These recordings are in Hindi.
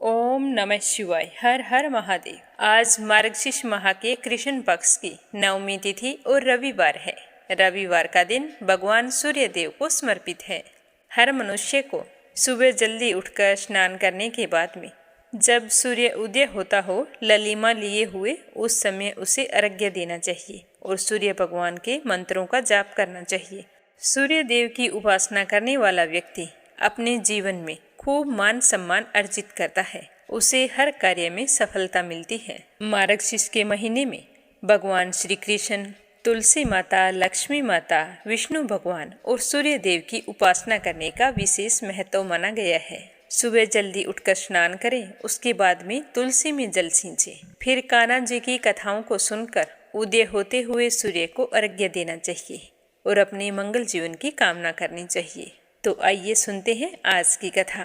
ओम नमः शिवाय। हर हर महादेव। आज मार्गशीर्ष माह के कृष्ण पक्ष की नवमी तिथि और रविवार है। रविवार का दिन भगवान सूर्य देव को समर्पित है। हर मनुष्य को सुबह जल्दी उठकर स्नान करने के बाद में जब सूर्य उदय होता हो ललिमा लिए हुए उस समय उसे अर्घ्य देना चाहिए और सूर्य भगवान के मंत्रों का जाप करना चाहिए। सूर्य देव की उपासना करने वाला व्यक्ति अपने जीवन में खूब मान सम्मान अर्जित करता है, उसे हर कार्य में सफलता मिलती है। मार्गशीर्ष के महीने में भगवान श्री कृष्ण, तुलसी माता, लक्ष्मी माता, विष्णु भगवान और सूर्य देव की उपासना करने का विशेष महत्व माना गया है। सुबह जल्दी उठकर स्नान करें, उसके बाद में तुलसी में जल सींचे, फिर कान्हा जी की कथाओं को सुनकर उदय होते हुए सूर्य को अर्घ्य देना चाहिए और अपने मंगल जीवन की कामना करनी चाहिए। तो आइए सुनते हैं आज की कथा।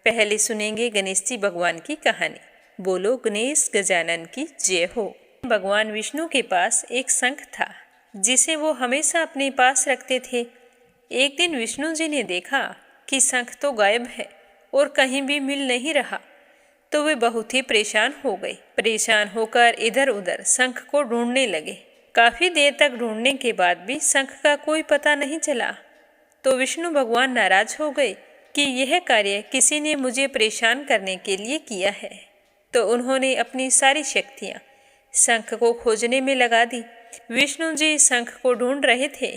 पहले सुनेंगे गणेश जी भगवान की कहानी। बोलो गणेश गजानन की जय हो। भगवान विष्णु के पास एक शंख था जिसे वो हमेशा अपने पास रखते थे। एक दिन विष्णु जी ने देखा कि शंख तो गायब है और कहीं भी मिल नहीं रहा, तो वे बहुत ही परेशान हो गए। परेशान होकर इधर उधर शंख को ढूंढने लगे। काफी देर तक ढूंढने के बाद भी शंख का कोई पता नहीं चला, तो विष्णु भगवान नाराज हो गए कि यह कार्य किसी ने मुझे परेशान करने के लिए किया है। तो उन्होंने अपनी सारी शक्तियां शंख को खोजने में लगा दी। विष्णु जी शंख को ढूंढ रहे थे,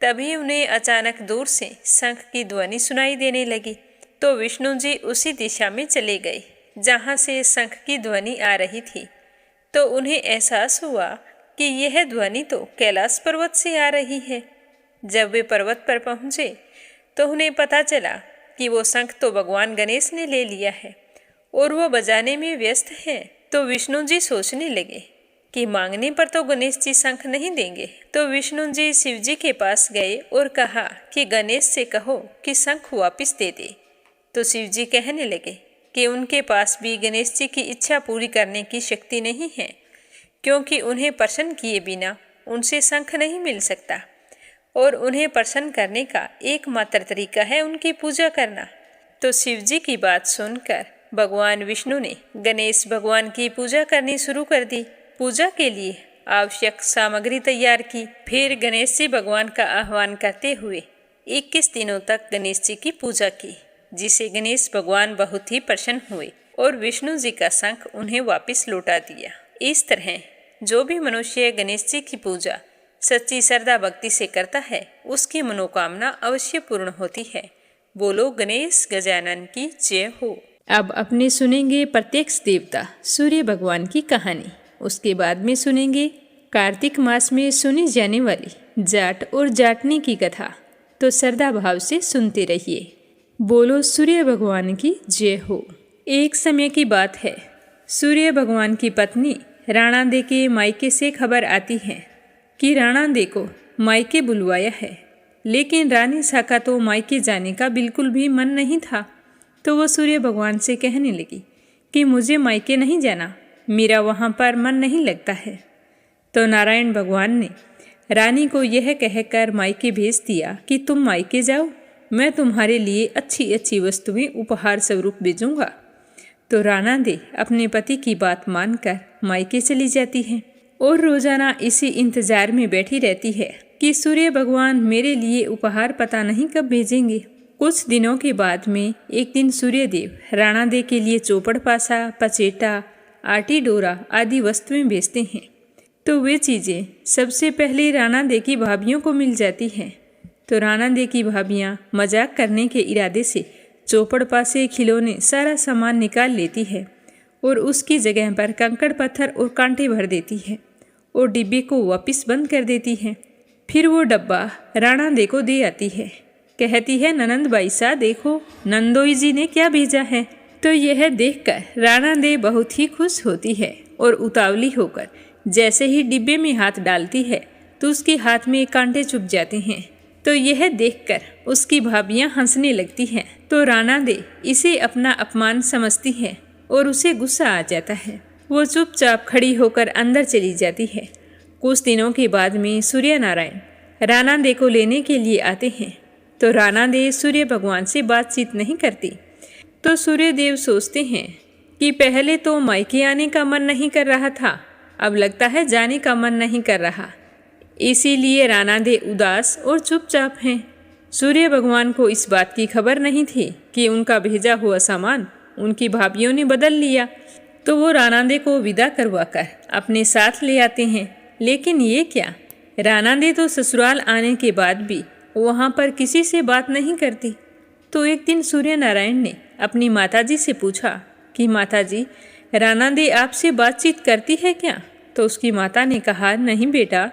तभी उन्हें अचानक दूर से शंख की ध्वनि सुनाई देने लगी। तो विष्णु जी उसी दिशा में चले गए जहां से शंख की ध्वनि आ रही थी। तो उन्हें एहसास हुआ कि यह ध्वनि तो कैलाश पर्वत से आ रही है। जब वे पर्वत पर पहुंचे तो उन्हें पता चला कि वो शंख तो भगवान गणेश ने ले लिया है और वो बजाने में व्यस्त हैं। तो विष्णु जी सोचने लगे कि मांगने पर तो गणेश जी शंख नहीं देंगे। तो विष्णु जी शिव जी के पास गए और कहा कि गणेश से कहो कि शंख वापस दे दे। तो शिव जी कहने लगे कि उनके पास भी गणेश जी की इच्छा पूरी करने की शक्ति नहीं है, क्योंकि उन्हें प्रसन्न किए बिना उनसे शंख नहीं मिल सकता और उन्हें प्रसन्न करने का एकमात्र तरीका है उनकी पूजा करना। तो शिव जी की बात सुनकर भगवान विष्णु ने गणेश भगवान की पूजा करनी शुरू कर दी। पूजा के लिए आवश्यक सामग्री तैयार की। फिर गणेश जी भगवान का आह्वान करते हुए 21 दिनों तक गणेश जी की पूजा की, जिसे गणेश भगवान बहुत ही प्रसन्न हुए और विष्णु जी का शंख उन्हें वापस लौटा दिया। इस तरह जो भी मनुष्य गणेश जी की पूजा सच्ची श्रद्धा भक्ति से करता है, उसकी मनोकामना अवश्य पूर्ण होती है। बोलो गणेश गजानन की जय हो। अब अपने सुनेंगे प्रत्यक्ष देवता सूर्य भगवान की कहानी। उसके बाद में सुनेंगे कार्तिक मास में सुनी जाने वाली जाट और जाटनी की कथा। तो श्रद्धा भाव से सुनते रहिए। बोलो सूर्य भगवान की जय हो। एक समय की बात है, सूर्य भगवान की पत्नी राणा दे के मायके से खबर आती है कि राणा दे को मायके बुलवाया है, लेकिन रानी शाखा तो मायके जाने का बिल्कुल भी मन नहीं था। तो वो सूर्य भगवान से कहने लगी कि मुझे मायके नहीं जाना, मेरा वहाँ पर मन नहीं लगता है। तो नारायण भगवान ने रानी को यह कहकर मायके भेज दिया कि तुम मायके जाओ, मैं तुम्हारे लिए अच्छी अच्छी वस्तुएं उपहार स्वरूप भेजूंगा। तो राणा दे अपने पति की बात मानकर मायके चली जाती है और रोजाना इसी इंतजार में बैठी रहती है कि सूर्य भगवान मेरे लिए उपहार पता नहीं कब भेजेंगे। कुछ दिनों के बाद में एक दिन सूर्य देव राणा दे के लिए चौपड़ पासा, पचेटा, आटी डोरा आदि वस्तुएं भेजते हैं। तो वे चीज़ें सबसे पहले राणा दे की भाभियों को मिल जाती हैं। तो राणा दे की भाभियाँ मजाक करने के इरादे से चौपड़ पासे, खिलौने, सारा सामान निकाल लेती है और उसकी जगह पर कंकड़ पत्थर और कांटे भर देती है और डिब्बे को वापस बंद कर देती है। फिर वो डब्बा राणा दे को दे आती है। कहती है, ननंद बाई सा देखो नंदोई जी ने क्या भेजा है। तो यह देखकर राणा दे बहुत ही खुश होती है और उतावली होकर जैसे ही डिब्बे में हाथ डालती है तो उसके हाथ में कांटे चुभ जाते हैं। तो यह देखकर उसकी भाभियाँ हंसने लगती हैं। तो राणा दे इसे अपना अपमान समझती है और उसे गुस्सा आ जाता है। वो चुपचाप खड़ी होकर अंदर चली जाती है। कुछ दिनों के बाद में सूर्य नारायण राणा दे को लेने के लिए आते हैं। तो राणा दे सूर्य भगवान से बातचीत नहीं करती। तो सूर्य देव सोचते हैं कि पहले तो मायके आने का मन नहीं कर रहा था, अब लगता है जाने का मन नहीं कर रहा। इसीलिए रानादे उदास और चुपचाप हैं। सूर्य भगवान को इस बात की खबर नहीं थी कि उनका भेजा हुआ सामान उनकी भाभियों ने बदल लिया, तो वो रानादे को विदा करवाकर अपने साथ ले आते हैं। लेकिन ये क्या, रानादे तो ससुराल आने के बाद भी वहाँ पर किसी से बात नहीं करती। तो एक दिन सूर्य नारायण ने अपनी माताजी से पूछा कि माताजी, रानादे आपसे बातचीत करती है क्या? तो उसकी माता ने कहा, नहीं बेटा,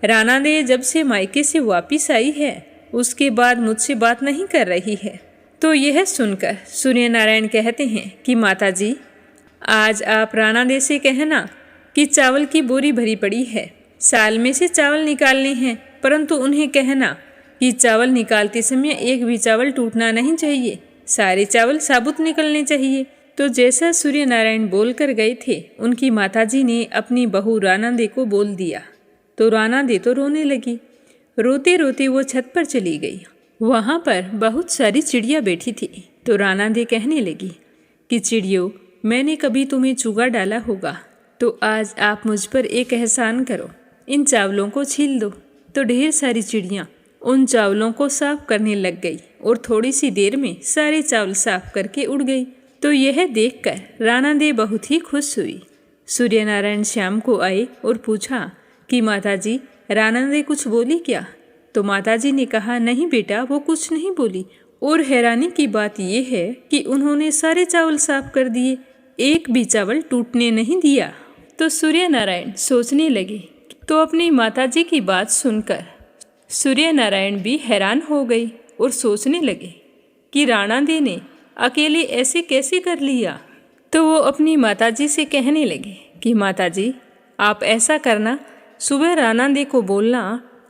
रानादे जब से मायके से वापिस आई है उसके बाद मुझसे बात नहीं कर रही है। तो यह सुनकर सूर्य नारायण कहते हैं कि माताजी, आज आप रानादे से कहना कि चावल की बोरी भरी पड़ी है, साल में से चावल निकालने हैं, परंतु उन्हें कहना कि चावल निकालते समय एक भी चावल टूटना नहीं चाहिए, सारे चावल साबुत निकलने चाहिए। तो जैसा सूर्य नारायण बोल कर गए थे, उनकी माताजी ने अपनी बहू रानादे को बोल दिया। तो रानादे तो रोने लगी। रोते रोते वो छत पर चली गई। वहाँ पर बहुत सारी चिड़िया बैठी थी। तो रानादे कहने लगी कि चिड़ियों, मैंने कभी तुम्हें चूगा डाला होगा, तो आज आप मुझ पर एक एहसान करो, इन चावलों को छील दो। तो ढेर सारी चिड़ियाँ उन चावलों को साफ करने लग गई और थोड़ी सी देर में सारे चावल साफ करके उड़ गई। तो यह देखकर रानादे बहुत ही खुश हुई। सूर्य नारायण शाम को आए और पूछा कि माताजी, रानादे कुछ बोली क्या? तो माताजी ने कहा, नहीं बेटा, वो कुछ नहीं बोली। और हैरानी की बात यह है कि उन्होंने सारे चावल साफ कर दिए, एक भी चावल टूटने नहीं दिया। तो सूर्य नारायण सोचने लगे। तो अपनी माताजी की बात सुनकर सूर्य नारायण भी हैरान हो गई और सोचने लगे कि रानादे ने अकेले ऐसे कैसे कर लिया। तो वो अपनी माताजी से कहने लगे कि माताजी, आप ऐसा करना, सुबह रानादे को बोलना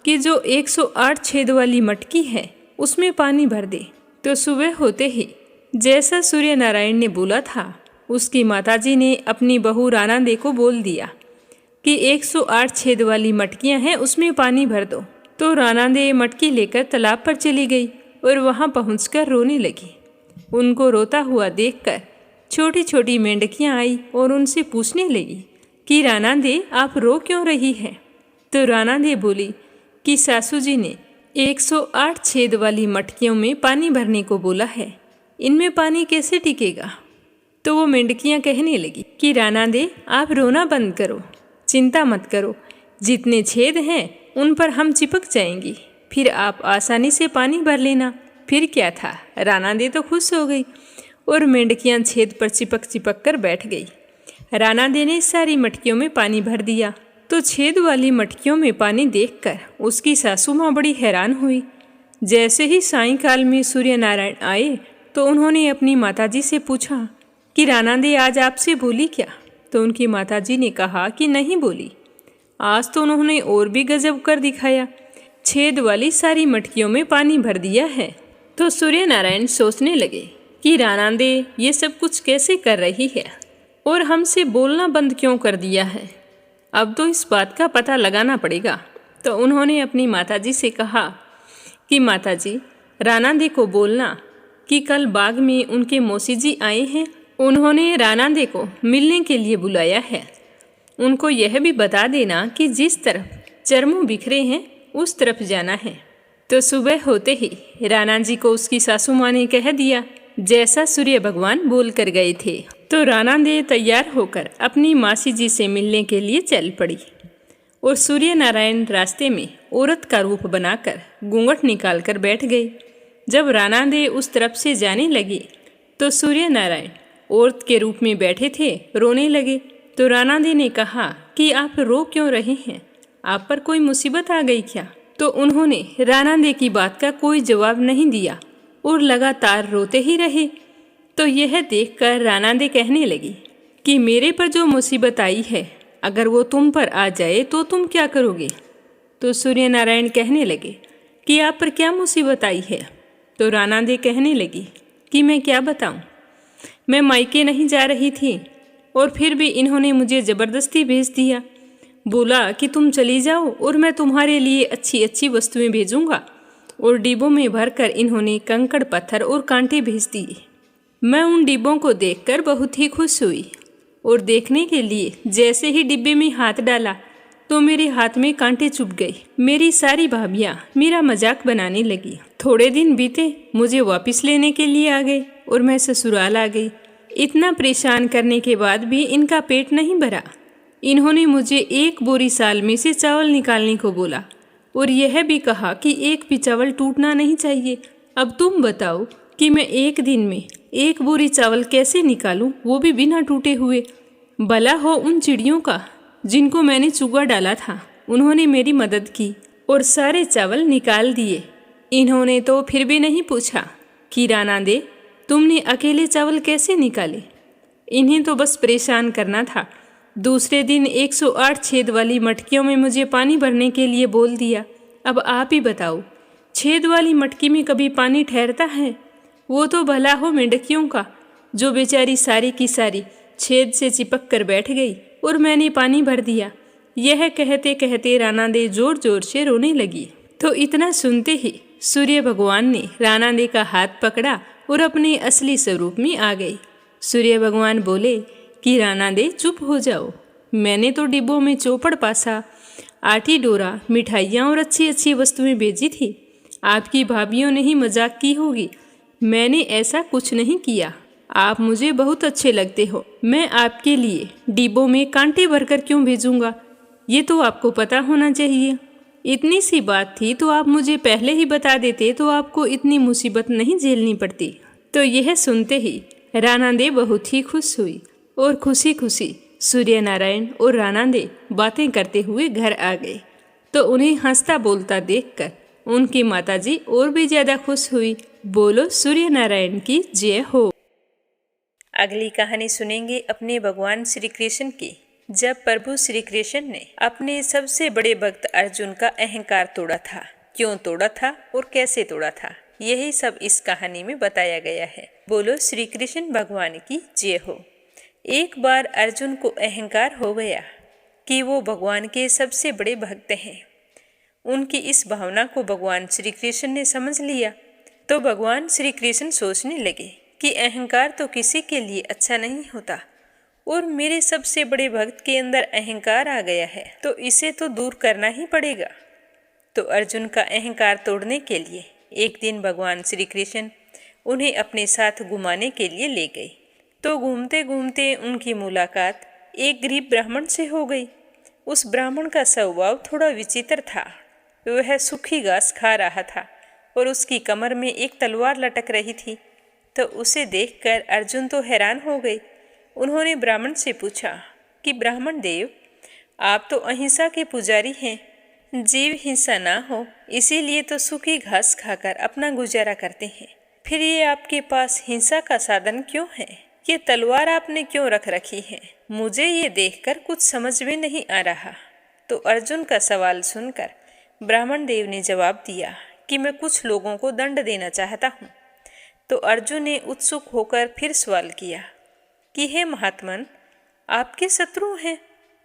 कि जो 108 छेद वाली मटकी है उसमें पानी भर दे। तो सुबह होते ही जैसा सूर्य नारायण ने बोला था, उसकी माताजी ने अपनी बहू रानादे को बोल दिया कि 108 छेद वाली मटकियां हैं, उसमें पानी भर दो। तो रानादे मटकी लेकर तालाब पर चली गई और वहां पहुंचकर रोने लगी। उनको रोता हुआ देखकर छोटी छोटी मेंढकियां आई और उनसे पूछने लगी कि रानादे, आप रो क्यों रही है? तो रानादे बोली कि सासू जी ने 108 छेद वाली मटकियों में पानी भरने को बोला है, इनमें पानी कैसे टिकेगा? तो वो मेंढकियां कहने लगी कि रानादे, आप रोना बंद करो, चिंता मत करो, जितने छेद हैं उन पर हम चिपक जाएंगी, फिर आप आसानी से पानी भर लेना। फिर क्या था, रानादे तो खुश हो गई और मेंढकियां छेद पर चिपक चिपक कर बैठ गई। रानादे ने सारी मटकियों में पानी भर दिया। तो छेद वाली मटकियों में पानी देखकर उसकी सासू माँ बड़ी हैरान हुई। जैसे ही सायंकाल में सूर्य नारायण आए तो उन्होंने अपनी माताजी से पूछा कि रानादे आज आपसे बोली क्या? तो उनकी माताजी ने कहा कि नहीं बोली। आज तो उन्होंने और भी गजब कर दिखाया, छेद वाली सारी मटकियों में पानी भर दिया है। तो सूर्य नारायण सोचने लगे कि रानादे ये सब कुछ कैसे कर रही है और हमसे बोलना बंद क्यों कर दिया है। अब तो इस बात का पता लगाना पड़ेगा। तो उन्होंने अपनी माताजी से कहा कि माताजी, रानादे को बोलना कि कल बाग में उनके मौसी जी आए हैं, उन्होंने रानादे को मिलने के लिए बुलाया है। उनको यह भी बता देना कि जिस तरफ चरमू बिखरे हैं उस तरफ जाना है। तो सुबह होते ही राना जी को उसकी सासू माँ ने कह दिया जैसा सूर्य भगवान बोल कर गए थे। तो रानादे तैयार होकर अपनी मासी जी से मिलने के लिए चल पड़ी और सूर्य नारायण रास्ते में औरत का रूप बनाकर घूंघट निकाल कर बैठ गए। जब रानादे उस तरफ से जाने लगी तो सूर्य नारायण औरत के रूप में बैठे थे, रोने लगे। तो रानादे ने कहा कि आप रो क्यों रहे हैं, आप पर कोई मुसीबत आ गई क्या? तो उन्होंने रानादे की बात का कोई जवाब नहीं दिया और लगातार रोते ही रहे। तो यह देखकर रानादे कहने लगी कि मेरे पर जो मुसीबत आई है, अगर वो तुम पर आ जाए तो तुम क्या करोगे? तो सूर्य नारायण कहने लगे कि आप पर क्या मुसीबत आई है? तो रानादे कहने लगी कि मैं क्या बताऊं, मैं मायके नहीं जा रही थी और फिर भी इन्होंने मुझे ज़बरदस्ती भेज दिया। बोला कि तुम चली जाओ और मैं तुम्हारे लिए अच्छी अच्छी वस्तुएं भेजूंगा, और डिब्बों में भरकर इन्होंने कंकड़ पत्थर और कांटे भेज दिए। मैं उन डिब्बों को देखकर बहुत ही खुश हुई और देखने के लिए जैसे ही डिब्बे में हाथ डाला तो मेरे हाथ में कांटे चुभ गए। मेरी सारी भाभियाँ मेरा मजाक बनाने लगी। थोड़े दिन बीते, मुझे वापस लेने के लिए आ गए और मैं ससुराल आ गई। इतना परेशान करने के बाद भी इनका पेट नहीं भरा। इन्होंने मुझे एक बोरी साल में से चावल निकालने को बोला और यह भी कहा कि एक भी चावल टूटना नहीं चाहिए। अब तुम बताओ कि मैं एक दिन में एक बोरी चावल कैसे निकालूं, वो भी बिना टूटे हुए। भला हो उन चिड़ियों का जिनको मैंने चूगा डाला था। उन्होंने मेरी मदद की और सारे चावल निकाल दिए। इन्होंने तो फिर भी नहीं पूछा कि राना दे, तुमने अकेले चावल कैसे निकाले। इन्हें तो बस परेशान करना था। दूसरे दिन 108 छेद वाली मटकियों में मुझे पानी भरने के लिए बोल दिया। अब आप ही बताओ, छेद वाली मटकी में कभी पानी ठहरता है? वो तो भला हो मेंढकियों का, जो बेचारी सारी की सारी छेद से चिपक कर बैठ गई और मैंने पानी भर दिया। यह कहते कहते राना दे जोर जोर से रोने लगी। तो इतना सुनते ही सूर्य भगवान ने राना दे का हाथ पकड़ा और अपने असली स्वरूप में आ गई। सूर्य भगवान बोले कि राना दे चुप हो जाओ। मैंने तो डिब्बों में चौपड़ पासा, आटी डोरा, मिठाइयाँ और अच्छी अच्छी वस्तुएं भेजी थी। आपकी भाभीियों ने ही मजाक की होगी। मैंने ऐसा कुछ नहीं किया। आप मुझे बहुत अच्छे लगते हो। मैं आपके लिए डिब्बों में कांटे भरकर क्यों भेजूंगा, ये तो आपको पता होना चाहिए। इतनी सी बात थी तो आप मुझे पहले ही बता देते तो आपको इतनी मुसीबत नहीं झेलनी पड़ती। तो यह सुनते ही राना दे बहुत ही खुश हुई और खुशी खुशी सूर्य नारायण और राना दे बातें करते हुए घर आ गए। तो उन्हें हंसता बोलता देखकर उनकी माताजी और भी ज्यादा खुश हुई। बोलो सूर्य नारायण की जय हो। अगली कहानी सुनेंगे अपने भगवान श्री कृष्ण की, जब प्रभु श्री कृष्ण ने अपने सबसे बड़े भक्त अर्जुन का अहंकार तोड़ा था। क्यों तोड़ा था और कैसे तोड़ा था, यही सब इस कहानी में बताया गया है। बोलो श्री कृष्ण भगवान की जय हो। एक बार अर्जुन को अहंकार हो गया कि वो भगवान के सबसे बड़े भक्त हैं। उनकी इस भावना को भगवान श्री कृष्ण ने समझ लिया। तो भगवान श्री कृष्ण सोचने लगे कि अहंकार तो किसी के लिए अच्छा नहीं होता और मेरे सबसे बड़े भक्त के अंदर अहंकार आ गया है, तो इसे तो दूर करना ही पड़ेगा। तो अर्जुन का अहंकार तोड़ने के लिए एक दिन भगवान श्री कृष्ण उन्हें अपने साथ घुमाने के लिए ले गए। तो घूमते घूमते उनकी मुलाकात एक गरीब ब्राह्मण से हो गई। उस ब्राह्मण का स्वभाव थोड़ा विचित्र था। वह सूखी घास खा रहा था और उसकी कमर में एक तलवार लटक रही थी। तो उसे देखकर अर्जुन तो हैरान हो गए। उन्होंने ब्राह्मण से पूछा कि ब्राह्मण देव, आप तो अहिंसा के पुजारी हैं, जीव हिंसा ना हो इसीलिए तो सूखी घास खाकर अपना गुजारा करते हैं। फिर ये आपके पास हिंसा का साधन क्यों है? ये तलवार आपने क्यों रख रखी है? मुझे ये देखकर कुछ समझ में नहीं आ रहा। तो अर्जुन का सवाल सुनकर ब्राह्मण देव ने जवाब दिया कि मैं कुछ लोगों को दंड देना चाहता हूँ। तो अर्जुन ने उत्सुक होकर फिर सवाल किया कि हे महात्मन, आपके शत्रु हैं।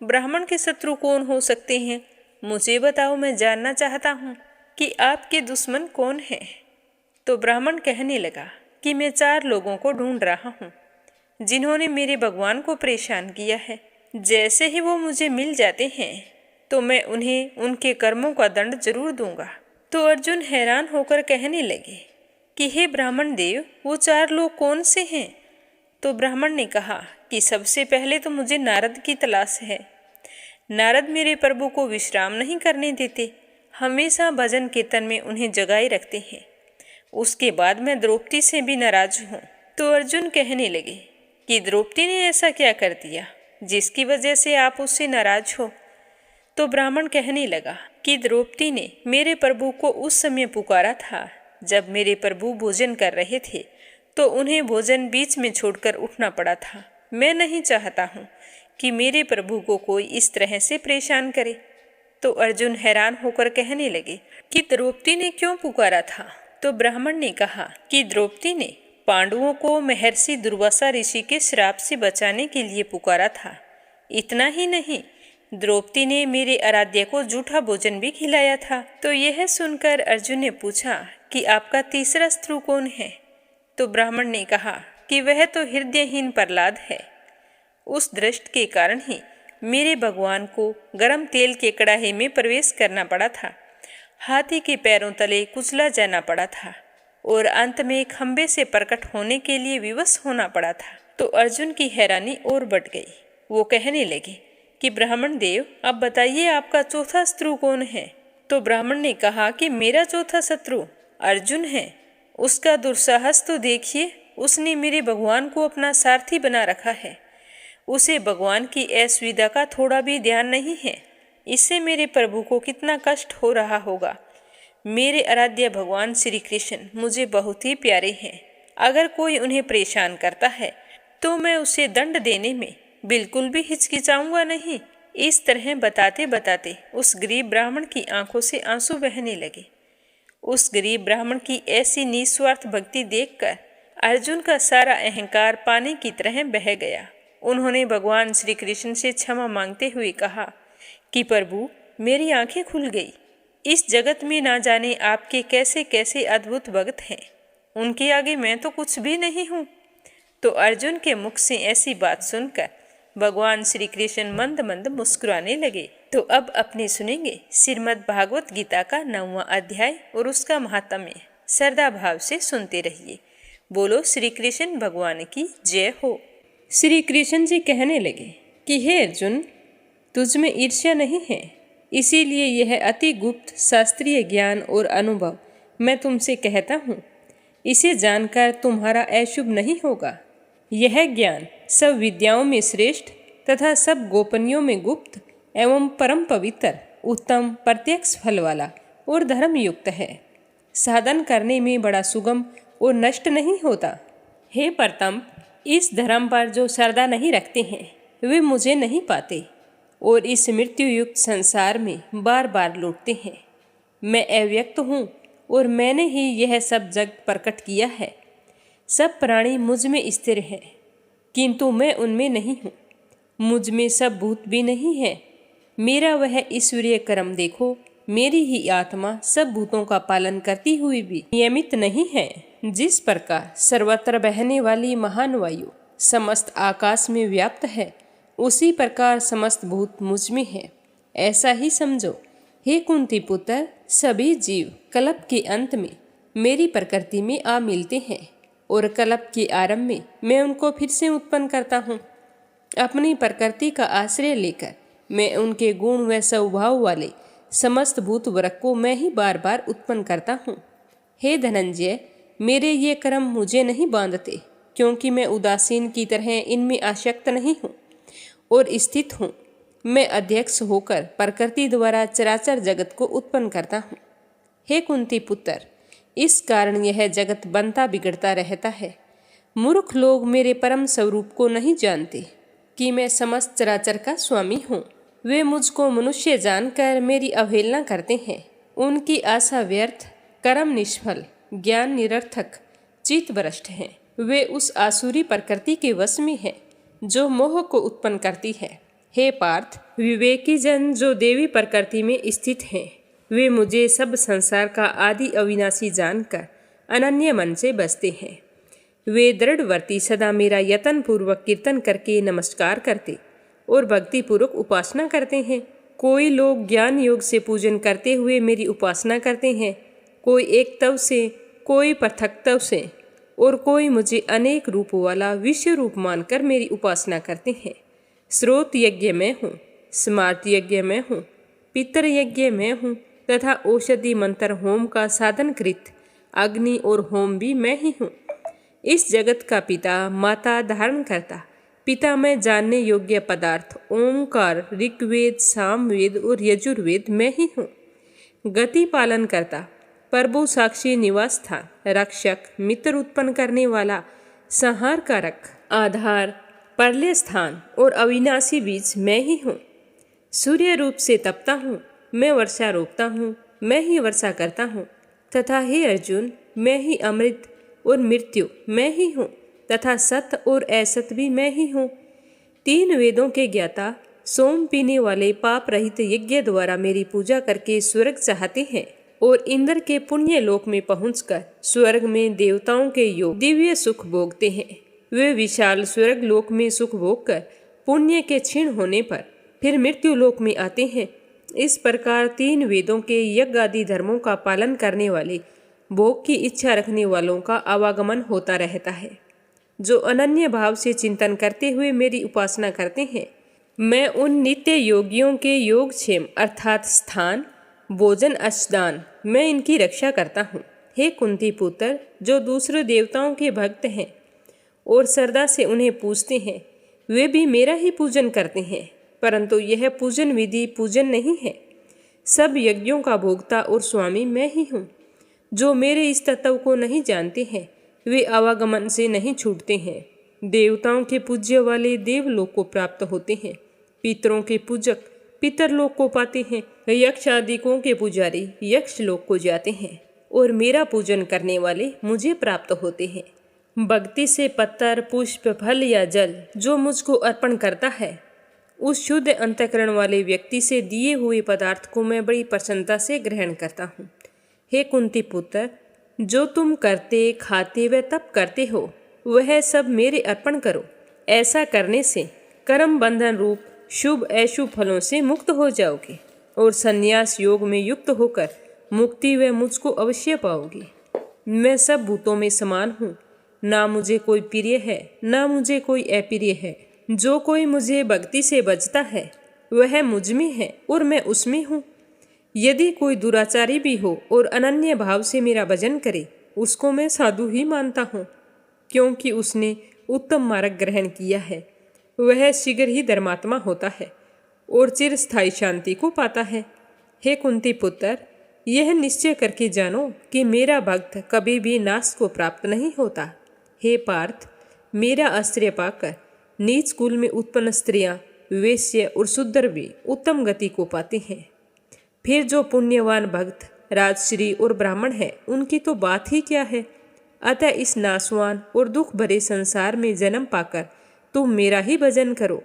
ब्राह्मण के शत्रु कौन हो सकते हैं? मुझे बताओ, मैं जानना चाहता हूँ कि आपके दुश्मन कौन हैं। तो ब्राह्मण कहने लगा कि मैं 4 लोगों को ढूंढ रहा हूँ जिन्होंने मेरे भगवान को परेशान किया है। जैसे ही वो मुझे मिल जाते हैं तो मैं उन्हें उनके कर्मों का दंड जरूर दूंगा। तो अर्जुन हैरान होकर कहने लगे कि हे ब्राह्मण देव, वो 4 लोग कौन से हैं? तो ब्राह्मण ने कहा कि सबसे पहले तो मुझे नारद की तलाश है। नारद मेरे प्रभु को विश्राम नहीं करने देते, हमेशा भजन कीर्तन में उन्हें जगाए रखते हैं। उसके बाद मैं द्रौपदी से भी नाराज हूँ। तो अर्जुन कहने लगे कि द्रौपदी ने ऐसा क्या कर दिया जिसकी वजह से आप उससे नाराज हो? तो ब्राह्मण कहने लगा कि द्रौपदी ने मेरे प्रभु को उस समय पुकारा था जब मेरे प्रभु भोजन कर रहे थे, तो उन्हें भोजन बीच में छोड़कर उठना पड़ा था। मैं नहीं चाहता हूँ कि मेरे प्रभु को कोई इस तरह से परेशान करे। तो अर्जुन हैरान होकर कहने लगे कि द्रौपदी ने क्यों पुकारा था? तो ब्राह्मण ने कहा कि द्रौपदी ने पांडवों को महर्षि दुर्वासा ऋषि के श्राप से बचाने के लिए पुकारा था। इतना ही नहीं, द्रौपदी ने मेरे आराध्य को जूठा भोजन भी खिलाया था। तो यह सुनकर अर्जुन ने पूछा कि आपका तीसरा शत्रु कौन है? तो ब्राह्मण ने कहा कि वह तो हृदयहीन प्रहलाद है। उस दृष्टि के कारण ही मेरे भगवान को गरम तेल के कड़ाहे में प्रवेश करना पड़ा था, हाथी के पैरों तले कुचला जाना पड़ा था और अंत में खंबे से प्रकट होने के लिए विवश होना पड़ा था। तो अर्जुन की हैरानी और बढ़ गई। वो कहने लगे कि ब्राह्मण देव, अब बताइए आपका चौथा शत्रु कौन है। तो ब्राह्मण ने कहा कि मेरा चौथा शत्रु अर्जुन है। उसका दुस्साहस तो देखिए, उसने मेरे भगवान को अपना सारथी बना रखा है। उसे भगवान की असुविधा का थोड़ा भी ध्यान नहीं है। इससे मेरे प्रभु को कितना कष्ट हो रहा होगा। मेरे आराध्य भगवान श्री कृष्ण मुझे बहुत ही प्यारे हैं। अगर कोई उन्हें परेशान करता है तो मैं उसे दंड देने में बिल्कुल भी हिचकिचाऊंगा नहीं। इस तरह बताते बताते उस गरीब ब्राह्मण की आंखों से आंसू बहने लगे। उस गरीब ब्राह्मण की ऐसी निस्वार्थ भक्ति देखकर अर्जुन का सारा अहंकार पानी की तरह बह गया। उन्होंने भगवान श्री कृष्ण से क्षमा मांगते हुए कहा कि प्रभु, मेरी आंखें खुल गई। इस जगत में ना जाने आपके कैसे कैसे अद्भुत भक्त हैं, उनके आगे मैं तो कुछ भी नहीं हूँ। तो अर्जुन के मुख से ऐसी बात सुनकर भगवान श्री कृष्ण मंद मंद मुस्कुराने लगे। तो अब अपने सुनेंगे श्रीमद् भागवत गीता का 9वां अध्याय और उसका महात्म्य। श्रद्धा भाव से सुनते रहिए। बोलो श्री कृष्ण भगवान की जय हो। श्री कृष्ण जी कहने लगे कि हे अर्जुन, तुझ में ईर्ष्या नहीं है, इसीलिए यह अति गुप्त शास्त्रीय ज्ञान और अनुभव मैं तुमसे कहता हूँ। इसे जानकर तुम्हारा अशुभ नहीं होगा। यह ज्ञान सब विद्याओं में श्रेष्ठ तथा सब गोपनीयों में गुप्त एवं परम पवित्र, उत्तम, प्रत्यक्ष फल वाला और धर्म युक्त है। साधन करने में बड़ा सुगम और नष्ट नहीं होता। हे प्रतम, इस धर्म पर जो श्रद्धा नहीं रखते हैं वे मुझे नहीं पाते और इस मृत्यु युक्त संसार में बार बार लौटते हैं। मैं अव्यक्त हूँ और मैंने ही यह सब जग प्रकट किया है। सब प्राणी मुझ में स्थिर हैं, किंतु मैं उनमें नहीं हूँ। मुझ में सब भूत भी नहीं है। मेरा वह ईश्वरीय कर्म देखो। मेरी ही आत्मा सब भूतों का पालन करती हुई भी नियमित नहीं है। जिस प्रकार सर्वत्र बहने वाली महान वायु समस्त आकाश में व्याप्त है, उसी प्रकार समस्त भूत मुझ में है, ऐसा ही समझो। हे कुंती पुत्र, सभी जीव कल्प के अंत में मेरी प्रकृति में आ मिलते हैं और कल्प के आरंभ में मैं उनको फिर से उत्पन्न करता हूँ। अपनी प्रकृति का आश्रय लेकर मैं उनके गुण व स्वभाव वाले समस्त भूत वर्ग को मैं ही बार बार उत्पन्न करता हूँ। हे धनंजय, मेरे ये कर्म मुझे नहीं बांधते, क्योंकि मैं उदासीन की तरह इनमें आसक्त नहीं हूँ और स्थित हूँ। मैं अध्यक्ष होकर प्रकृति द्वारा चराचर जगत को उत्पन्न करता हूँ। हे कुंती पुत्र, इस कारण यह जगत बनता बिगड़ता रहता है। मूर्ख लोग मेरे परम स्वरूप को नहीं जानते कि मैं समस्त चराचर का स्वामी हूँ। वे मुझको मनुष्य जानकर मेरी अवहेलना करते हैं। उनकी आशा व्यर्थ, कर्म निष्फल, ज्ञान निरर्थक, चित्त भ्रष्ट है। वे उस आसुरी प्रकृति के वश में है जो मोह को उत्पन्न करती है। हे पार्थ, विवेकी जन जो देवी प्रकृति में स्थित हैं, वे मुझे सब संसार का आदि अविनाशी जानकर अनन्य मन से बसते हैं। वे दृढ़वर्ती सदा मेरा यत्न पूर्वक कीर्तन करके नमस्कार करते और भक्ति पूर्वक उपासना करते हैं। कोई लोग ज्ञान योग से पूजन करते हुए मेरी उपासना करते हैं, कोई एक तव से, कोई पृथक तव से और कोई मुझे अनेक रूप वाला विश्व रूप मानकर मेरी उपासना करते हैं। स्रोत यज्ञ मैं हूँ, स्मार्त यज्ञ मैं हूँ, पितर यज्ञ मैं हूँ तथा औषधि मंत्र होम का साधन कृत अग्नि और होम भी मैं ही हूँ। इस जगत का पिता, माता, धारण करता, पिता में जानने योग्य पदार्थ ओंकार, ऋग्वेद, सामवेद और यजुर्वेद मैं ही हूँ। गति पालन करता, प्रभु साक्षी निवास स्थान, रक्षक, मित्र उत्पन्न करने वाला, संहार कारक, आधार, प्रलय स्थान और अविनाशी बीज मैं ही हूँ। सूर्य रूप से तपता हूँ, मैं वर्षा रोकता हूँ, मैं ही वर्षा करता हूँ तथा हे अर्जुन, मैं ही अमृत और मृत्यु मैं ही हूँ तथा सत्य और असत भी मैं ही हूँ। 3 वेदों के ज्ञाता, सोम पीने वाले पाप रहित यज्ञ द्वारा मेरी पूजा करके स्वर्ग चाहते हैं और इंद्र के पुण्य लोक में पहुंचकर स्वर्ग में देवताओं के योग दिव्य सुख भोगते हैं। वे विशाल स्वर्ग लोक में सुख भोग कर पुण्य के क्षीण होने पर फिर मृत्यु लोक में आते हैं। इस प्रकार 3 वेदों के यज्ञ आदि धर्मों का पालन करने वाले भोग की इच्छा रखने वालों का आवागमन होता रहता है। जो अनन्य भाव से चिंतन करते हुए मेरी उपासना करते हैं, मैं उन नित्य योगियों के योगक्षेम अर्थात स्थान, भोजन, अस्नान, मैं इनकी रक्षा करता हूँ। हे कुंती पुत्र, जो दूसरे देवताओं के भक्त हैं और श्रद्धा से उन्हें पूजते हैं, वे भी मेरा ही पूजन करते हैं, परंतु यह पूजन विधि पूजन नहीं है। सब यज्ञों का भोक्ता और स्वामी मैं ही हूँ। जो मेरे इस तत्व को नहीं जानते हैं, वे आवागमन से नहीं छूटते हैं। देवताओं के पूज्य वाले देवलोक को प्राप्त होते हैं, पितरों के पूजक पितरलोक को पाते हैं, यक्ष आदिकों के पुजारी यक्ष लोक को जाते हैं और मेरा पूजन करने वाले मुझे प्राप्त होते हैं। भक्ति से पत्थर, पुष्प, फल या जल जो मुझको अर्पण करता है, उस शुद्ध अंतःकरण वाले व्यक्ति से दिए हुए पदार्थ को मैं बड़ी प्रसन्नता से ग्रहण करता हूँ। हे कुंती पुत्र, जो तुम करते, खाते व तप करते हो, वह सब मेरे अर्पण करो। ऐसा करने से कर्म बंधन रूप शुभ अशुभ फलों से मुक्त हो जाओगे और संन्यास योग में युक्त होकर मुक्ति व मुझको अवश्य पाओगे। मैं सब भूतों में समान हूँ, ना मुझे कोई प्रिय है ना मुझे कोई अप्रिय है। जो कोई मुझे भक्ति से बचता है, वह मुझ में है और मैं उसमें हूँ। यदि कोई दुराचारी भी हो और अनन्य भाव से मेरा भजन करे, उसको मैं साधु ही मानता हूँ, क्योंकि उसने उत्तम मार्ग ग्रहण किया है। वह शीघ्र ही धर्मात्मा होता है और चिरस्थायी शांति को पाता है। हे कुंती पुत्र, यह निश्चय करके जानो कि मेरा भक्त कभी भी नाश को प्राप्त नहीं होता। हे पार्थ, मेरा आश्रय पाकर नीच कुल में उत्पन्न स्त्रियां, वेश्य और शूद्र भी उत्तम गति को पाते हैं। फिर जो पुण्यवान भक्त राजश्री और ब्राह्मण है, उनकी तो बात ही क्या है। अतः इस नाशवान और दुख भरे संसार में जन्म पाकर तुम मेरा ही भजन करो।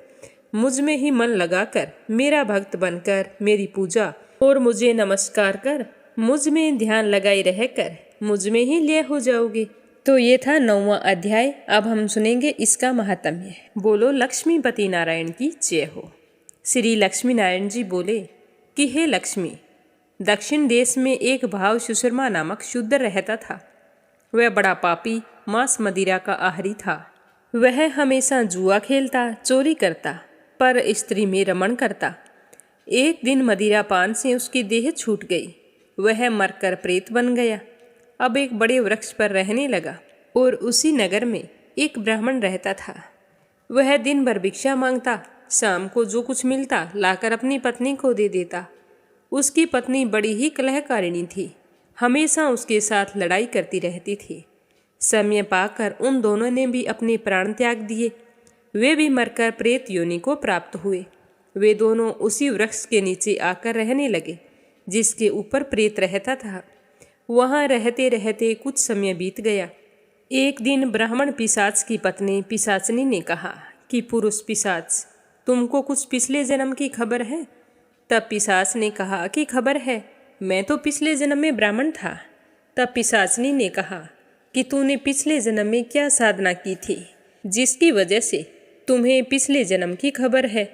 मुझ में ही मन लगाकर मेरा भक्त बनकर मेरी पूजा और मुझे नमस्कार कर मुझ में ध्यान लगाए रहकर मुझ में ही लय हो जाओगे। तो ये था 9वां अध्याय। अब हम सुनेंगे इसका महात्म्य। बोलो लक्ष्मीपति नारायण की जय हो। श्री लक्ष्मी नारायण जी बोले कि हे लक्ष्मी, दक्षिण देश में एक भाव सुशर्मा नामक शूद्र रहता था। वह बड़ा पापी, मांस मदिरा का आहारी था। वह हमेशा जुआ खेलता, चोरी करता, पर स्त्री में रमण करता। एक दिन मदिरा पान से उसकी देह छूट गई। वह मरकर प्रेत बन गया। अब एक बड़े वृक्ष पर रहने लगा और उसी नगर में एक ब्राह्मण रहता था। वह दिन भर भिक्षा मांगता, शाम को जो कुछ मिलता लाकर अपनी पत्नी को दे देता। उसकी पत्नी बड़ी ही कलहकारिणी थी, हमेशा उसके साथ लड़ाई करती रहती थी। समय पाकर उन दोनों ने भी अपने प्राण त्याग दिए। वे भी मरकर प्रेत योनि को प्राप्त हुए। वे दोनों उसी वृक्ष के नीचे आकर रहने लगे जिसके ऊपर प्रेत रहता था। वहाँ रहते रहते कुछ समय बीत गया। एक दिन ब्राह्मण पिशाच की पत्नी पिशाचनी ने कहा कि पुरुष पिशाच, तुमको कुछ पिछले जन्म की खबर है? तब पिशाच ने कहा कि खबर है, मैं तो पिछले जन्म में ब्राह्मण था। तब पिशाचनी ने कहा कि तूने पिछले जन्म में क्या साधना की थी जिसकी वजह से तुम्हें पिछले जन्म की खबर है?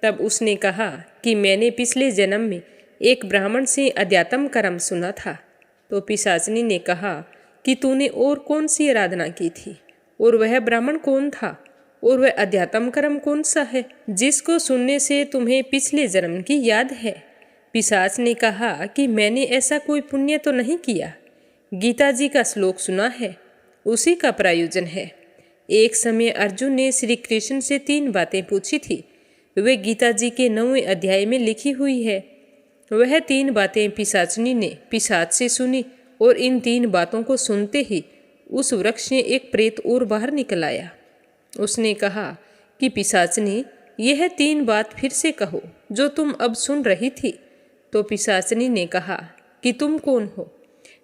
तब उसने कहा कि मैंने पिछले जन्म में एक ब्राह्मण से अध्यात्म कर्म सुना था। तो पिशाचनी ने कहा कि तूने और कौन सी आराधना की थी और वह ब्राह्मण कौन था और वह अध्यात्म कर्म कौन सा है जिसको सुनने से तुम्हें पिछले जन्म की याद है? पिशाच ने कहा कि मैंने ऐसा कोई पुण्य तो नहीं किया। गीता जी का श्लोक सुना है, उसी का प्रयोजन है। एक समय अर्जुन ने श्री कृष्ण से 3 बातें पूछी थी। वे गीता जी के 9वें अध्याय में लिखी हुई है। वह 3 बातें पिशाचनी ने पिशाच से सुनी और इन 3 बातों को सुनते ही उस वृक्ष से एक प्रेत और बाहर निकल आया। उसने कहा कि पिशाचनी, यह 3 बात फिर से कहो जो तुम अब सुन रही थी। तो पिशाचनी ने कहा कि तुम कौन हो?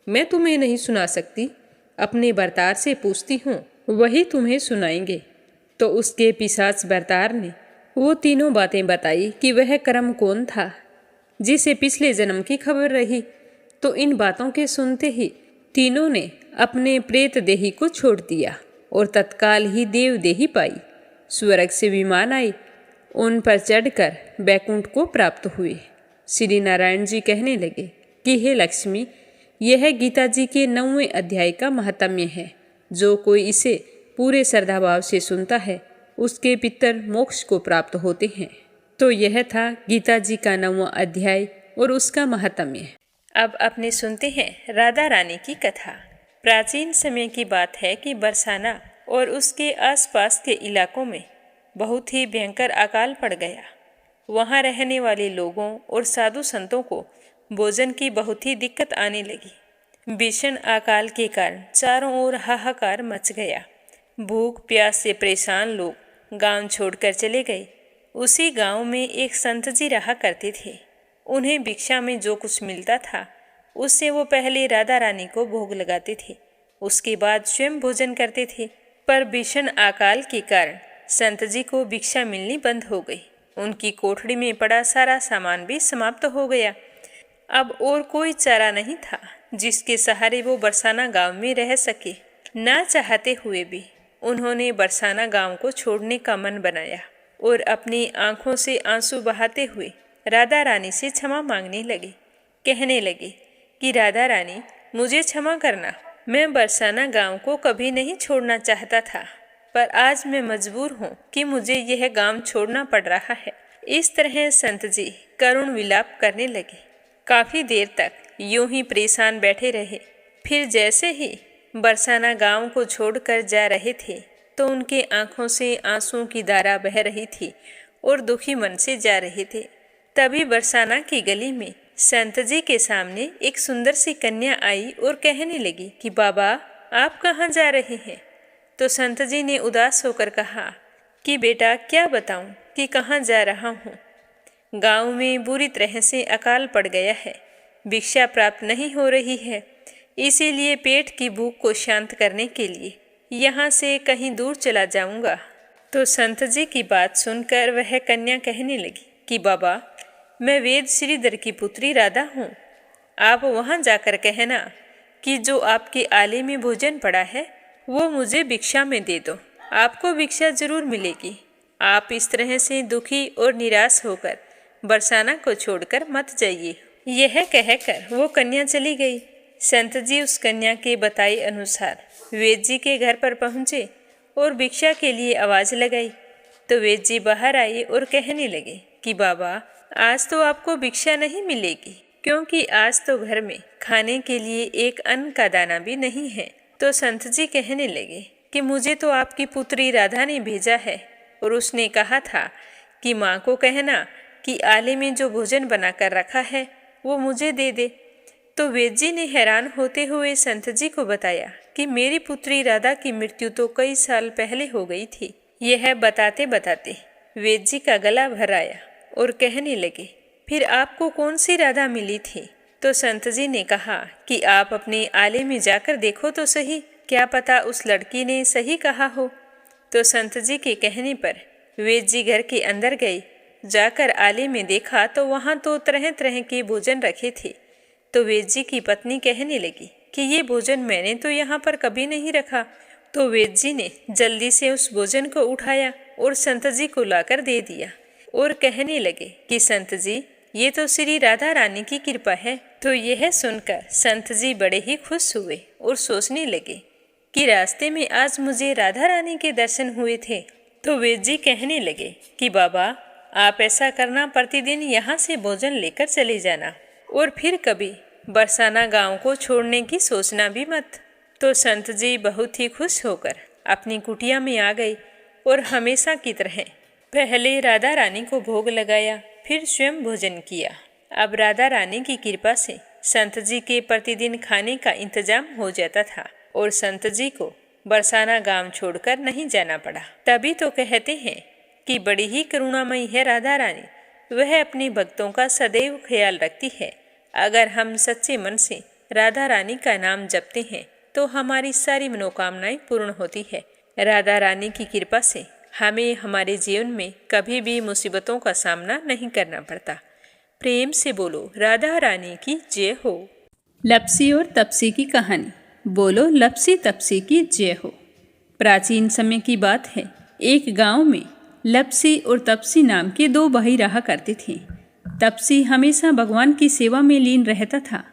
मैं तुम्हें नहीं सुना सकती, अपने भरतार से पूछती हूँ, वही तुम्हें सुनाएंगे। तो उसके पिशाच भरतार ने वो 3 बातें बताई कि वह कर्म कौन था जिसे पिछले जन्म की खबर रही। तो इन बातों के सुनते ही तीनों ने अपने प्रेत देही को छोड़ दिया और तत्काल ही देवदेही पाई। स्वर्ग से विमान आए, उन पर चढ़कर बैकुंठ को प्राप्त हुए। श्री नारायण जी कहने लगे कि हे लक्ष्मी, यह गीता जी के 9वें अध्याय का महात्म्य है। जो कोई इसे पूरे श्रद्धाभाव से सुनता है उसके पितर मोक्ष को प्राप्त होते हैं। तो यह था गीता जी का 9वां अध्याय और उसका महात्म्य। अब अपने सुनते हैं राधा रानी की कथा। प्राचीन समय की बात है कि बरसाना और उसके आसपास के इलाकों में बहुत ही भयंकर अकाल पड़ गया। वहाँ रहने वाले लोगों और साधु संतों को भोजन की बहुत ही दिक्कत आने लगी। भीषण अकाल के कारण चारों ओर हाहाकार मच गया। भूख प्यास से परेशान लोग गांव छोड़कर चले गए। उसी गांव में एक संत जी रहा करते थे। उन्हें भिक्षा में जो कुछ मिलता था उससे वो पहले राधा रानी को भोग लगाते थे, उसके बाद स्वयं भोजन करते थे। पर भीषण अकाल के कारण संत जी को भिक्षा मिलनी बंद हो गई। उनकी कोठड़ी में पड़ा सारा सामान भी समाप्त हो गया। अब और कोई चारा नहीं था जिसके सहारे वो बरसाना गांव में रह सके। ना चाहते हुए भी उन्होंने बरसाना गांव को छोड़ने का मन बनाया और अपनी आंखों से आंसू बहाते हुए राधा रानी से क्षमा मांगने लगे। कहने लगे कि राधा रानी, मुझे क्षमा करना। मैं बरसाना गांव को कभी नहीं छोड़ना चाहता था, पर आज मैं मजबूर हूँ कि मुझे यह गांव छोड़ना पड़ रहा है। इस तरह संत जी करुण विलाप करने लगे। काफी देर तक यूं ही परेशान बैठे रहे। फिर जैसे ही बरसाना गांव को छोड़कर जा रहे थे तो उनके आंखों से आंसुओं की धारा बह रही थी और दुखी मन से जा रहे थे। तभी बरसाना की गली में संत जी के सामने एक सुंदर सी कन्या आई और कहने लगी कि बाबा, आप कहाँ जा रहे हैं? तो संत जी ने उदास होकर कहा कि बेटा, क्या बताऊं कि कहाँ जा रहा हूँ। गांव में बुरी तरह से अकाल पड़ गया है, भिक्षा प्राप्त नहीं हो रही है, इसीलिए पेट की भूख को शांत करने के लिए यहाँ से कहीं दूर चला जाऊंगा। तो संत जी की बात सुनकर वह कन्या कहने लगी कि बाबा, मैं वेद श्रीधर की पुत्री राधा हूँ। आप वहाँ जाकर कहना कि जो आपके आले में भोजन पड़ा है वो मुझे भिक्षा में दे दो, आपको भिक्षा जरूर मिलेगी। आप इस तरह से दुखी और निराश होकर बरसाना को छोड़कर मत जाइए। यह कहकर वो कन्या चली गई। संत जी उस कन्या के बताए अनुसार वेद जी के घर पर पहुँचे और भिक्षा के लिए आवाज़ लगाई। तो वेद जी बाहर आए और कहने लगे कि बाबा, आज तो आपको भिक्षा नहीं मिलेगी, क्योंकि आज तो घर में खाने के लिए एक अन्न का दाना भी नहीं है। तो संत जी कहने लगे कि मुझे तो आपकी पुत्री राधा ने भेजा है और उसने कहा था कि माँ को कहना कि आले में जो भोजन बनाकर रखा है वो मुझे दे दे। तो वेद जी ने हैरान होते हुए संत जी को बताया कि मेरी पुत्री राधा की मृत्यु तो कई साल पहले हो गई थी। यह बताते बताते वेद जी का गला भर आया और कहने लगे, फिर आपको कौन सी राधा मिली थी? तो संत जी ने कहा कि आप अपने आले में जाकर देखो तो सही, क्या पता उस लड़की ने सही कहा हो। तो संत जी के कहने पर वेद जी घर के अंदर गए। जाकर आले में देखा तो वहाँ तो तरह तरह के भोजन रखे थे। तो वेद जी की पत्नी कहने लगी कि ये भोजन मैंने तो यहाँ पर कभी नहीं रखा। तो वेद जी ने जल्दी से उस भोजन को उठाया और संत जी को लाकर दे दिया और कहने लगे कि संत जी, ये तो श्री राधा रानी की कृपा है। तो यह सुनकर संत जी बड़े ही खुश हुए और सोचने लगे कि रास्ते में आज मुझे राधा रानी के दर्शन हुए थे। तो वेद जी कहने लगे कि बाबा, आप ऐसा करना, प्रतिदिन यहाँ से भोजन लेकर चले जाना और फिर कभी बरसाना गांव को छोड़ने की सोचना भी मत। तो संत जी बहुत ही खुश होकर अपनी कुटिया में आ गए और हमेशा की तरह पहले राधा रानी को भोग लगाया, फिर स्वयं भोजन किया। अब राधा रानी की कृपा से संत जी के प्रतिदिन खाने का इंतजाम हो जाता था और संत जी को बरसाना गांव छोड़कर नहीं जाना पड़ा। तभी तो कहते हैं कि बड़ी ही करुणामयी है राधा रानी। वह अपने भक्तों का सदैव ख्याल रखती है। अगर हम सच्चे मन से राधा रानी का नाम जपते हैं तो हमारी सारी मनोकामनाएं पूर्ण होती है। राधा रानी की कृपा से हमें हमारे जीवन में कभी भी मुसीबतों का सामना नहीं करना पड़ता। प्रेम से बोलो राधा रानी की जय हो। लपसी और तपसी की कहानी। बोलो लपसी तपसी की जय हो। प्राचीन समय की बात है। एक गांव में लपसी और तपसी नाम के दो भाई रहा करते थे। तपसी हमेशा भगवान की सेवा में लीन रहता था,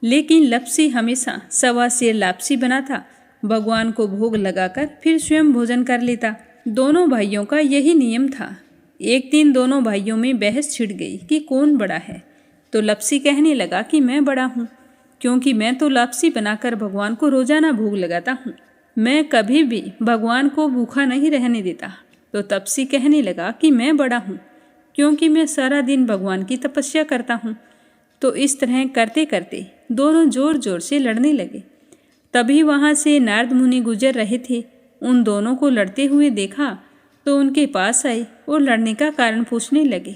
लेकिन लपसी हमेशा सवा सेर लापसी बनाता, भगवान को भोग लगाकर फिर स्वयं भोजन कर लेता। दोनों भाइयों का यही नियम था। एक दिन दोनों भाइयों में बहस छिड़ गई कि कौन बड़ा है। तो लपसी कहने लगा कि मैं बड़ा हूँ, क्योंकि मैं तो लापसी बनाकर भगवान को रोजाना भोग लगाता हूँ। मैं कभी भी भगवान को भूखा नहीं रहने देता। तो तपसी कहने लगा कि मैं बड़ा हूँ, क्योंकि मैं सारा दिन भगवान की तपस्या करता हूँ। तो इस तरह करते करते दोनों जोर जोर से लड़ने लगे। तभी वहाँ से नारद मुनि गुजर रहे थे। उन दोनों को लड़ते हुए देखा तो उनके पास आए और लड़ने का कारण पूछने लगे।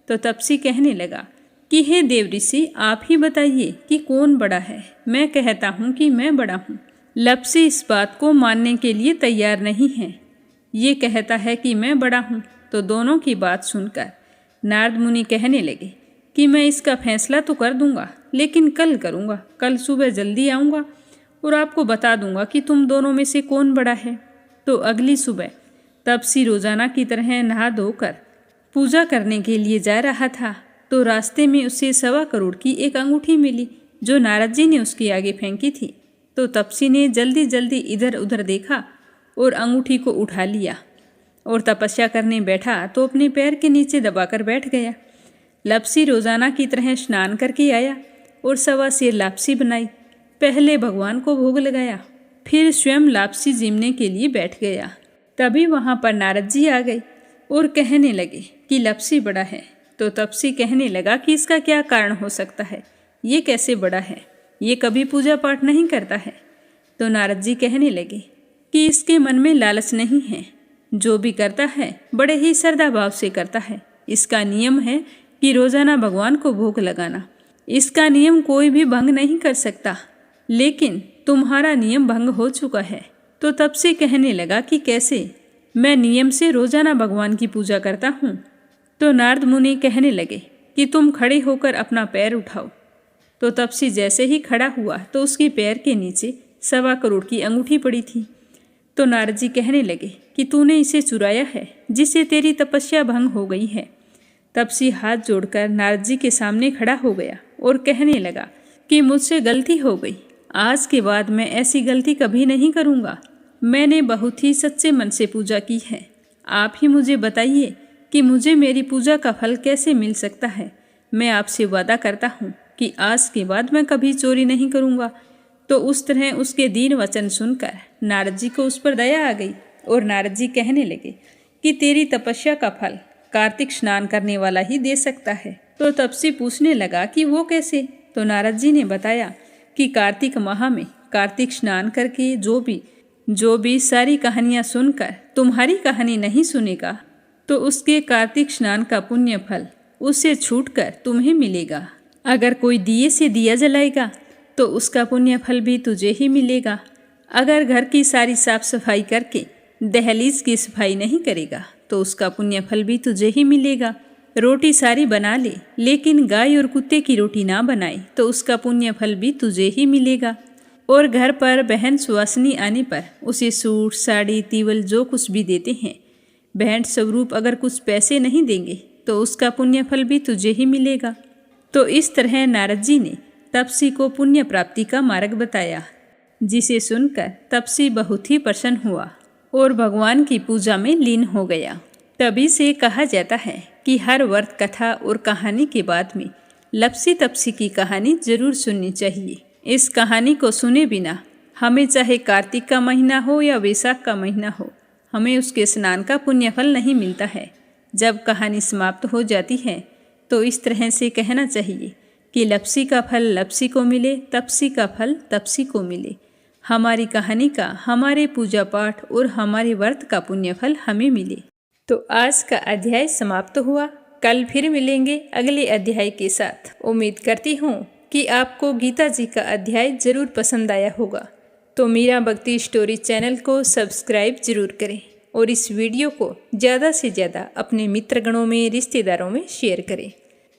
तो तपसी कहने लगा कि हे देव ऋषि, आप ही बताइए कि कौन बड़ा है। मैं कहता हूँ कि मैं बड़ा हूँ। लपसी इस बात को मानने के लिए तैयार नहीं है। ये कहता है कि मैं बड़ा हूँ। तो दोनों की बात सुनकर नारद मुनि कहने लगे कि मैं इसका फैसला तो कर दूंगा, लेकिन कल करूँगा। कल सुबह जल्दी आऊँगा और आपको बता दूंगा कि तुम दोनों में से कौन बड़ा है। तो अगली सुबह तपसी रोजाना की तरह नहा धोकर पूजा करने के लिए जा रहा था। तो रास्ते में उसे 1.25 करोड़ की एक अंगूठी मिली, जो नारद जी ने उसके आगे फेंकी थी। तो तपसी ने जल्दी जल्दी इधर उधर देखा और अंगूठी को उठा लिया और तपस्या करने बैठा तो अपने पैर के नीचे दबाकर बैठ गया। लपसी रोजाना की तरह स्नान करके आया और 1.25 सेर लापसी बनाई। पहले भगवान को भोग लगाया, फिर स्वयं लापसी जीमने के लिए बैठ गया। तभी वहाँ पर नारद जी आ गए और कहने लगे कि लपसी बड़ा है। तो तपसी कहने लगा कि इसका क्या कारण हो सकता है, ये कैसे बड़ा है, ये कभी पूजा पाठ नहीं करता है। तो नारद जी कहने लगे कि इसके मन में लालच नहीं है, जो भी करता है बड़े ही श्रद्धा भाव से करता है। इसका नियम है कि रोजाना भगवान को भोग लगाना। इसका नियम कोई भी भंग नहीं कर सकता, लेकिन तुम्हारा नियम भंग हो चुका है। तो तपसी कहने लगा कि कैसे? मैं नियम से रोजाना भगवान की पूजा करता हूँ। तो नारद मुनि कहने लगे कि तुम खड़े होकर अपना पैर उठाओ। तो तपसी जैसे ही खड़ा हुआ तो उसके पैर के नीचे 1.25 करोड़ की अंगूठी पड़ी थी। तो नारद जी कहने लगे कि तूने इसे चुराया है, जिससे तेरी तपस्या भंग हो गई है। तपसी हाथ जोड़कर नारद जी के सामने खड़ा हो गया और कहने लगा कि मुझसे गलती हो गई। आज के बाद मैं ऐसी गलती कभी नहीं करूँगा। मैंने बहुत ही सच्चे मन से पूजा की है। आप ही मुझे बताइए कि मुझे मेरी पूजा का फल कैसे मिल सकता है। मैं आपसे वादा करता हूँ कि आज के बाद मैं कभी चोरी नहीं करूँगा। तो उस तरह उसके दीन वचन सुनकर नारद जी को उस पर दया आ गई और नारद जी कहने लगे कि तेरी तपस्या का फल कार्तिक स्नान करने वाला ही दे सकता है। तो तपसी पूछने लगा कि वो कैसे? तो नारद जी ने बताया कि कार्तिक माह में कार्तिक स्नान करके जो भी सारी कहानियाँ सुनकर तुम्हारी कहानी नहीं सुनेगा, तो उसके कार्तिक स्नान का पुण्य फल उससे छूटकर तुम्हें मिलेगा। अगर कोई दिए से दिया जलाएगा तो उसका पुण्य फल भी तुझे ही मिलेगा। अगर घर की सारी साफ सफाई करके दहलीज की सफाई नहीं करेगा तो उसका पुण्य फल भी तुझे ही मिलेगा। रोटी सारी बना ले, लेकिन गाय और कुत्ते की रोटी ना बनाए तो उसका पुण्य फल भी तुझे ही मिलेगा। और घर पर बहन सुवासिनी आने पर उसे सूट, साड़ी, तीवल जो कुछ भी देते हैं, भेंट स्वरूप अगर कुछ पैसे नहीं देंगे तो उसका पुण्य फल भी तुझे ही मिलेगा। तो इस तरह नारद जी ने तपसी को पुण्य प्राप्ति का मार्ग बताया, जिसे सुनकर तपसी बहुत ही प्रसन्न हुआ और भगवान की पूजा में लीन हो गया। तभी से कहा जाता है कि हर व्रत कथा और कहानी के बाद में लपसी तपसी की कहानी जरूर सुननी चाहिए। इस कहानी को सुने बिना हमें चाहे कार्तिक का महीना हो या वैशाख का महीना हो, हमें उसके स्नान का पुण्य फल नहीं मिलता है। जब कहानी समाप्त हो जाती है तो इस तरह से कहना चाहिए कि लपसी का फल लपसी को मिले, तपसी का फल तपसी को मिले। हमारी कहानी का, हमारे पूजा पाठ और हमारे व्रत का पुण्य फल हमें मिले। तो आज का अध्याय समाप्त हुआ। कल फिर मिलेंगे अगले अध्याय के साथ। उम्मीद करती हूँ कि आपको गीता जी का अध्याय जरूर पसंद आया होगा। तो मीरा भक्ति स्टोरी चैनल को सब्सक्राइब जरूर करें और इस वीडियो को ज़्यादा से ज़्यादा अपने मित्रगणों में, रिश्तेदारों में शेयर करें।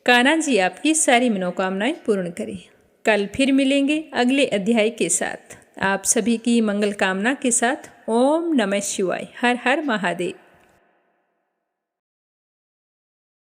कान्हा जी आपकी सारी मनोकामनाएं पूर्ण करें। कल फिर मिलेंगे अगले अध्याय के साथ। आप सभी की मंगल कामना के साथ ओम नमः शिवाय। हर हर महादेव।